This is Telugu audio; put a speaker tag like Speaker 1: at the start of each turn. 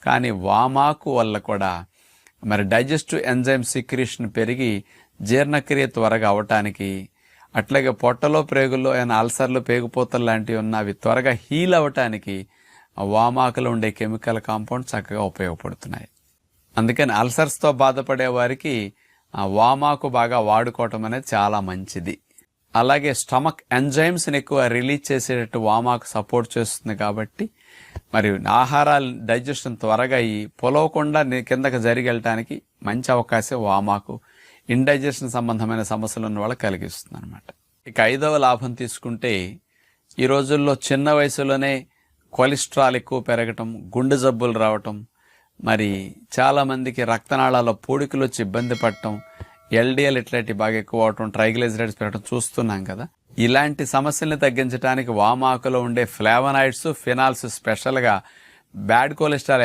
Speaker 1: కానీ వామాకు వల్ల కూడా మరి డైజెస్టివ్ ఎంజైమ్ సిక్రీషన్ పెరిగి జీర్ణక్రియ త్వరగా అవటానికి, అట్లాగే పొట్టలో ప్రేగుల్లో ఏమైనా అల్సర్లు పేగుపోతలు లాంటివి ఉన్న అవి త్వరగా హీల్ అవ్వటానికి వామాకులో ఉండే కెమికల్ కాంపౌండ్ చక్కగా ఉపయోగపడుతున్నాయి. అందుకని అల్సర్స్తో బాధపడే వారికి వామాకు బాగా వాడుకోవటం అనేది చాలా మంచిది. అలాగే స్టమక్ ఎంజైమ్స్ని ఎక్కువ రిలీజ్ చేసేటట్టు వామాకు సపోర్ట్ చేస్తుంది కాబట్టి మరి ఆహారాలు డైజెషన్ త్వరగా పొలవకుండా కిందకి జరిగి వెళ్ళటానికి మంచి అవకాశం వామాకు ఇండైజెషన్ సంబంధమైన సమస్యలు ఉన్న వాళ్ళకి కలిగిస్తుంది అనమాట. ఇక 5వ లాభం తీసుకుంటే, ఈ రోజుల్లో చిన్న వయసులోనే కొలెస్ట్రాల్ ఎక్కువ పెరగటం, గుండె జబ్బులు రావటం, మరి చాలామందికి రక్తనాళాల్లో పూడికలు వచ్చి ఇబ్బంది పడటం, ఎల్డిఎల్ ఇట్లాంటివి బాగా ఎక్కువ అవటం, ట్రైగ్లిజరైడ్స్ పెరగటం చూస్తున్నాం కదా. ఇలాంటి సమస్యల్ని తగ్గించడానికి వామాకులో ఉండే ఫ్లేవనాయిడ్స్, ఫినాల్స్, స్పెషల్గా బ్యాడ్ కొలెస్ట్రాల్